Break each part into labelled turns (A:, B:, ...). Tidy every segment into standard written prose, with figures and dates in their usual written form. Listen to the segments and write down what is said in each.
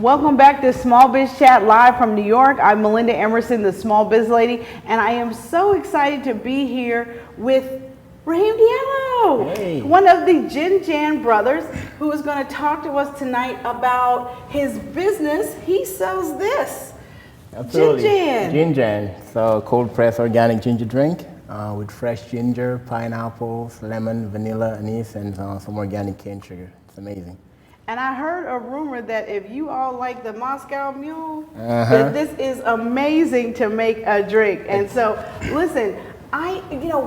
A: Welcome back to Small Biz Chat live from New York. I'm Melinda Emerson, the Small Biz Lady, and I am so excited to be here with Raheem Diallo,
B: Hey.
A: one of the GinJan brothers, who is going to talk to us tonight about his business. He sells this.
B: Absolutely.
A: GinJan.
B: GinJan. So cold pressed organic ginger drink with fresh ginger, pineapples, lemon, vanilla, anise, and some organic cane sugar. It's amazing.
A: And I heard a rumor that if you all like the Moscow Mule, that this is amazing to make a drink. And so, listen,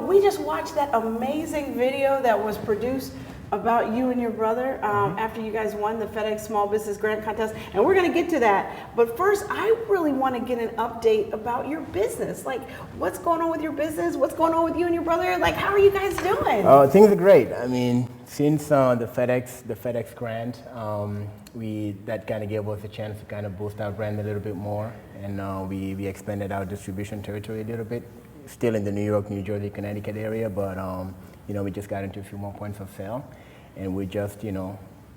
A: we just watched that amazing video that was produced about you and your brother after you guys won the FedEx Small Business Grant Contest, and we're going to get to that. But first, I really want to get an update about your business. Like, what's going on with your business? What's going on with you and your brother? Like, how are you guys doing?
B: Things are great. I mean, since the FedEx grant, that kind of gave us a chance to kind of boost our brand a little bit more, and we expanded our distribution territory a little bit. Still in the New York, New Jersey, Connecticut area, but we just got into a few more points of sale, and we're just,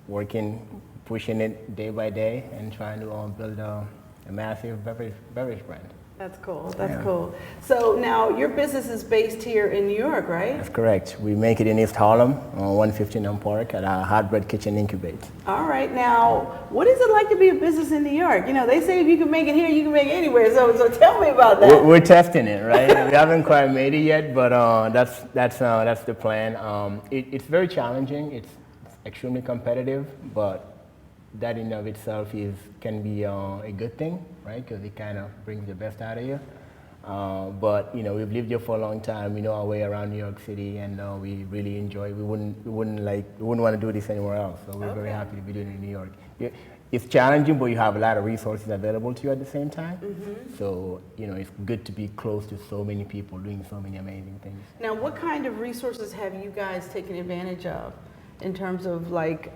B: working, pushing it day by day, and trying to build a massive beverage brand.
A: That's cool. That's cool. So now your business is based here in New York, right?
B: That's correct. We make it in East Harlem, on 115 Elm Park, at our Hot Bread Kitchen Incubate.
A: All right. Now, what is it like to be a business in New York? You know, they say if you can make it here, you can make it anywhere. So tell me about that.
B: We're testing it, right? We haven't quite made it yet, but that's the plan. It's very challenging. It's extremely competitive, but that in of itself can be a good thing, right? Because it kind of brings the best out of you. But we've lived here for a long time. We know our way around New York City, and we really enjoy. We wouldn't want to do this anywhere else. So we're very happy to be doing it in New York. It's challenging, but you have a lot of resources available to you at the same time. Mm-hmm. So it's good to be close to so many people doing so many amazing things.
A: Now, what kind of resources have you guys taken advantage of? In terms of like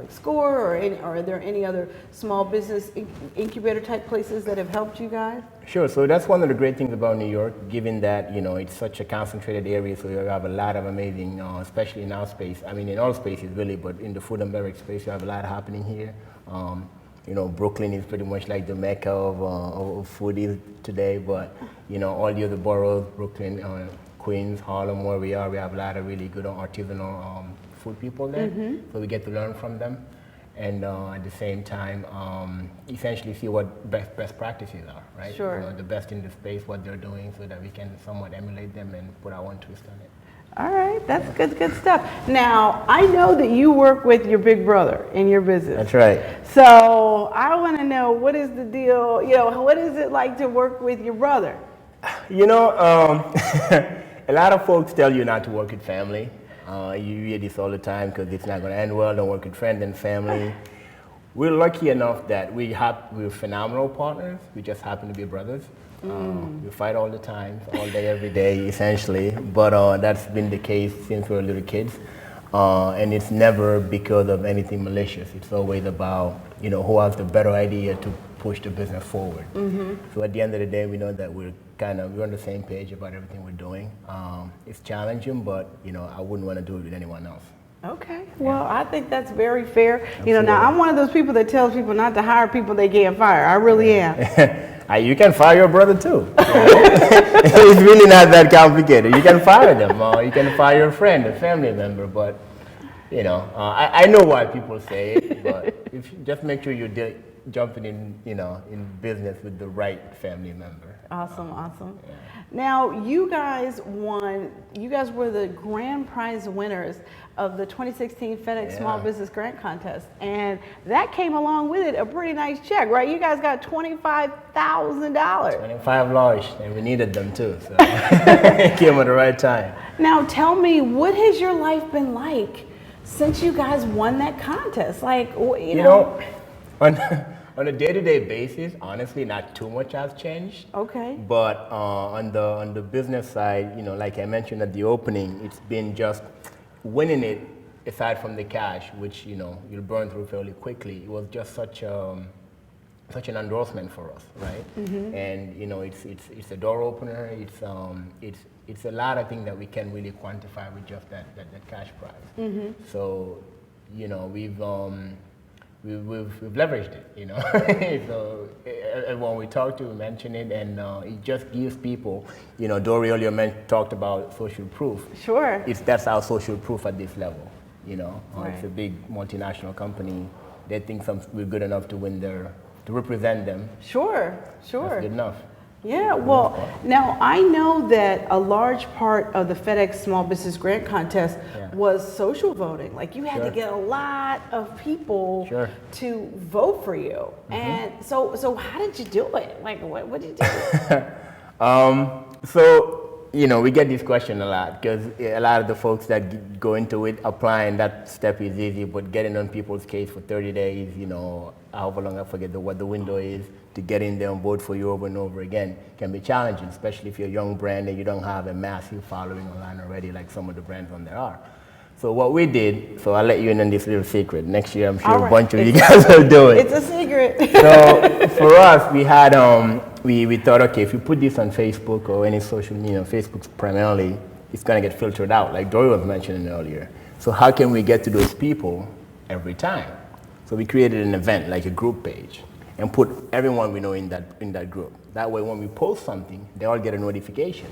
A: SCORE, or are there any other small business incubator type places that have helped you guys?
B: Sure. So that's one of the great things about New York, given that it's such a concentrated area. So you have a lot of amazing, especially in our space. I mean, in all spaces really, but in the food and beverage space, you have a lot happening here. Brooklyn is pretty much like the mecca of foodies today, but all the other boroughs, Brooklyn, Queens, Harlem, where we are, we have a lot of really good artisanal food people there, so we get to learn from them, and at the same time, essentially see what best practices are, right?
A: Sure.
B: The best in the space, what they're doing, so that we can somewhat emulate them and put our own twist on it.
A: All right, that's good stuff. Now, I know that you work with your big brother in your business.
B: That's right.
A: So I want to know, what is the deal? What is it like to work with your brother?
B: A lot of folks tell you not to work with family. You hear this all the time because it's not going to end well. Don't work with friends and family. We're lucky enough that we're phenomenal partners. We just happen to be brothers. We fight all the time, all day, every day, essentially. But that's been the case since we were little kids. And it's never because of anything malicious. It's always about who has the better idea to push the business forward. Mm-hmm. So at the end of the day, we know that we're on the same page about everything we're doing. It's challenging, but I wouldn't want to do it with anyone else.
A: Okay, well, I think that's very fair. Now I'm one of those people that tells people not to hire people they can't fire. I really am.
B: You can fire your brother too. It's really not that complicated. You can fire them. You can fire a friend, a family member, but I know why people say it, but if you just make sure you're jumping in business with the right family member.
A: Awesome. Yeah. Now, you guys were the grand prize winners of the 2016 FedEx Small Business Grant Contest, and that came along with it a pretty nice check, right? You guys got $25,000.
B: 25 large, and we needed them too, so it came at the right time.
A: Now, tell me, what has your life been like since you guys won that contest? Like,
B: on a day-to-day basis, honestly, not too much has changed.
A: Okay.
B: But on the business side, like I mentioned at the opening, it's been just winning it. Aside from the cash, which you'll burn through fairly quickly, it was just such an endorsement for us, right? Mm-hmm. And it's a door opener. It's a lot of things that we can really quantify with just that cash prize. Mm-hmm. So we've we've leveraged it, you know. So everyone we talk to, we mention it, and it just gives people, you know, Dory earlier talked about social proof.
A: Sure.
B: That's our social proof at this level, you know.
A: Right.
B: It's a big multinational company. They think we're good enough to to represent them.
A: Sure, sure.
B: That's good enough.
A: Yeah, well, now I know that a large part of the FedEx Small Business Grant Contest was social voting. Like you had to get a lot of people to vote for you. And so how did you do it? Like what did you do?
B: So, you know, we get this question a lot because a lot of the folks that go into it, applying that step is easy, but getting on people's case for 30 days, you know, however long, I forget what the window is, to get in there and vote for you over and over again can be challenging, especially if you're a young brand and you don't have a massive following online already like some of the brands on there are. So what we did, so I'll let you in on this little secret. Next year, I'm sure a bunch of you guys will do it.
A: It's a secret.
B: So for us, we had, we thought, okay, if you put this on Facebook or any social media, Facebook primarily, it's gonna get filtered out, like Dory was mentioning earlier. So how can we get to those people every time? So we created an event, like a group page, and put everyone we know in that group. That way, when we post something, they all get a notification,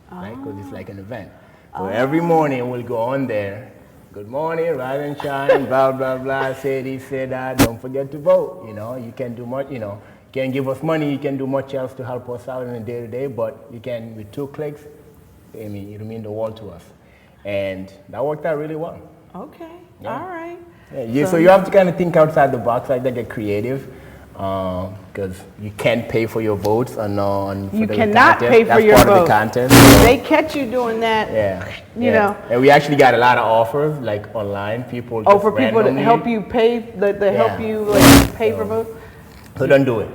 B: right? Because it's like an event. So every morning we'll go on there. Good morning, rise and shine, blah blah blah. Say this, say that. Don't forget to vote. You know, you can do much. You know, you can give us money. You can do much else to help us out in the day to day. But you can, with 2 clicks, I mean, it'll mean the world to us. And that worked out really well.
A: Okay.
B: Yeah.
A: All right.
B: Yeah, so you have to kind of think outside the box, like that, get creative, because you can't pay for your votes
A: you cannot pay for your votes. That's part
B: of the contest.
A: If they catch you doing that, you know.
B: And we actually got a lot of offers, like online, people just
A: for people to help you pay, help you like pay for votes?
B: So don't do it.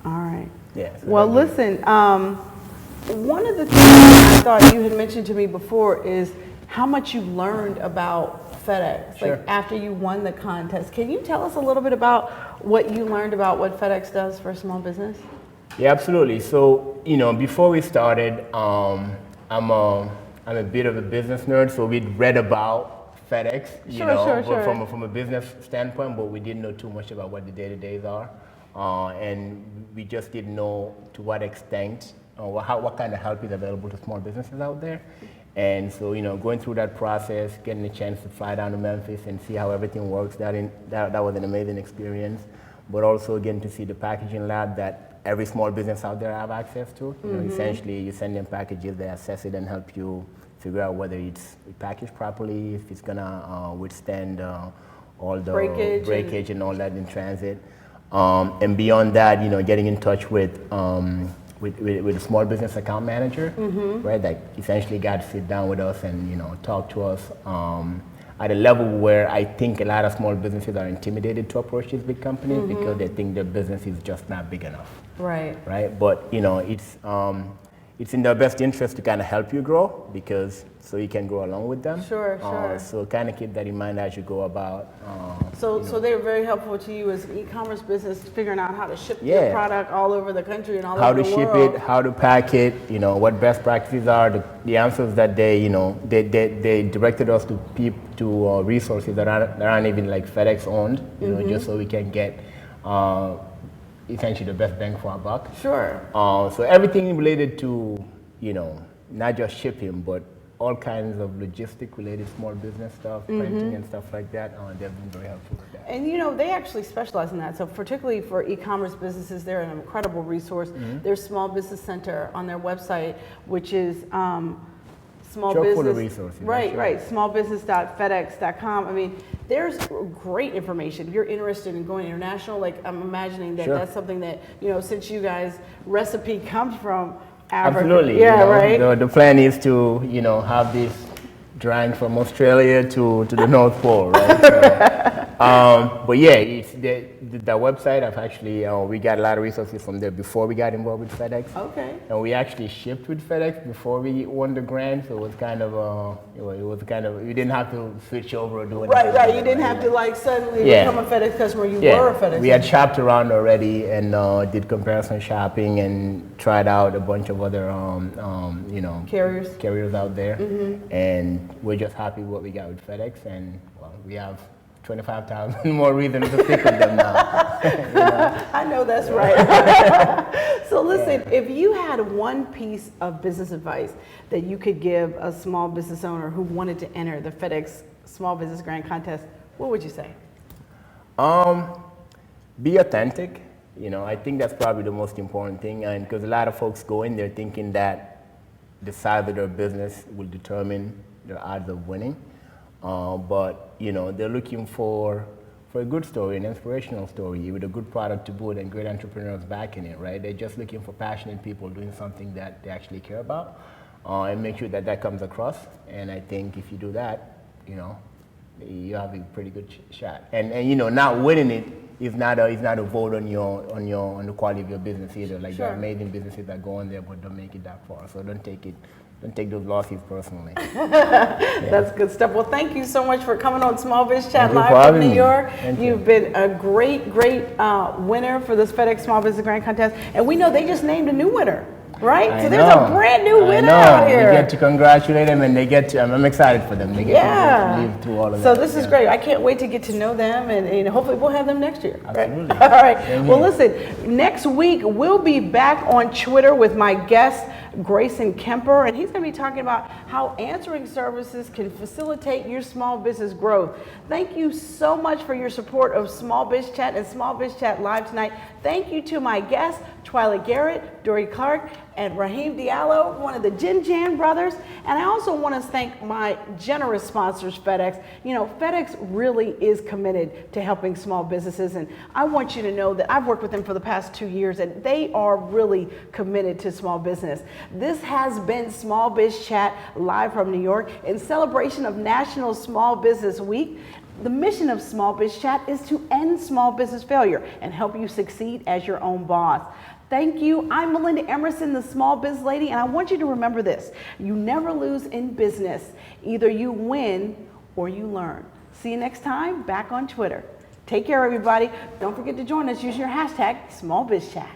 A: All right.
B: Yeah. So
A: well, listen, one of the things I thought you had mentioned to me before is how much you learned about FedEx, like after you won the contest. Can you tell us a little bit about what you learned about what FedEx does for small business?
B: Yeah, absolutely. So, you know, before we started, I'm a bit of a business nerd, so we'd read about FedEx, from a business standpoint, but we didn't know too much about what the day-to-days are. And we just didn't know to what extent, what kind of help is available to small businesses out there. And so, you know, going through that process, getting a chance to fly down to Memphis and see how everything works, that was an amazing experience. But also getting to see the packaging lab that every small business out there have access to. You know, essentially, you send them packages, they assess it and help you figure out whether it's packaged properly, if it's gonna withstand all the breakage and all that in transit. And beyond that, you know, getting in touch with a small business account manager, right? That essentially got to sit down with us and, you know, talk to us at a level where I think a lot of small businesses are intimidated to approach these big companies because they think their business is just not big enough.
A: Right.
B: Right. But, you know, it's in their best interest to kind of help you grow so you can grow along with them.
A: Sure.
B: So kind of keep that in mind as you go about.
A: So they were very helpful to you as an e-commerce business, figuring out how to ship your product all over the country and all over the world.
B: How to ship it, how to pack it, you know, what best practices are. The answers that they directed us to resources that aren't even like FedEx owned, you know, just so we can get essentially the best bang for our buck.
A: Sure.
B: So everything related to, you know, not just shipping, but all kinds of logistic related small business stuff, printing and stuff like that. They've been very helpful with that.
A: And you know, they actually specialize in that. So particularly for e-commerce businesses, they're an incredible resource. There's Small Business Center on their website, which is small business.
B: Full of resources.
A: Right. Smallbusiness.fedex.com. I mean, there's great information. If you're interested in going international, like I'm imagining that that's something that, you know, since you guys' recipe comes from Africa.
B: Absolutely.
A: Yeah,
B: you know,
A: right.
B: The plan is to, you know, have this drawing from Australia to the North Pole, right? So, but yeah, it's the website. I've actually we got a lot of resources from there before we got involved with FedEx.
A: Okay.
B: And we actually shipped with FedEx before we won the grant, so it was kind of you didn't have to switch over or do anything.
A: Right. You didn't have to like suddenly become a FedEx customer. You were a FedEx customer.
B: We had shopped around already and did comparison shopping and tried out a bunch of other you know, carriers out there, and we're just happy with what we got with FedEx, and well, we have 25,000 more reasons to stick with them now. You know?
A: I know that's right. So listen, if you had one piece of business advice that you could give a small business owner who wanted to enter the FedEx Small Business Grand Contest, what would you say?
B: Be authentic. You know, I think that's probably the most important thing, and because a lot of folks go in there thinking that the size of their business will determine their odds of winning. But you know, they're looking for a good story, an inspirational story with a good product to boot and great entrepreneurs backing it, right? They're just looking for passionate people doing something that they actually care about, and make sure that that comes across. And I think if you do that, you know, you have a pretty good shot. And you know, not winning it is not a vote on the quality of your business either. Like there are amazing businesses that go on there but don't make it that far. So don't take those losses personally.
A: That's good stuff. Well, thank you so much for coming on Small Biz Chat live from New York. You've been a great winner for this FedEx Small Business Grand Contest, and we know they just named a new winner. Right? So there's a brand new winner out here.
B: We get to congratulate them, and they get to, I'm excited for them. They get to live through all of that.
A: So this is great. I can't wait to get to know them, and hopefully we'll have them next year.
B: Absolutely.
A: Right? All right. Well, listen, next week we'll be back on Twitter with my guest, Grayson Kemper, and he's going to be talking about how answering services can facilitate your small business growth. Thank you so much for your support of Small Biz Chat and Small Biz Chat Live tonight. Thank you to my guests, Twyla Garrett, Dory Clark, and Raheem Diallo, one of the GinJan brothers. And I also want to thank my generous sponsors, FedEx. You know, FedEx really is committed to helping small businesses, and I want you to know that I've worked with them for the past 2 years, and they are really committed to small business. This has been Small Biz Chat live from New York in celebration of National Small Business Week. The mission of Small Biz Chat is to end small business failure and help you succeed as your own boss. Thank you. I'm Melinda Emerson, the Small Biz Lady, and I want you to remember this. You never lose in business. Either you win or you learn. See you next time back on Twitter. Take care, everybody. Don't forget to join us. Use your hashtag SmallBizChat.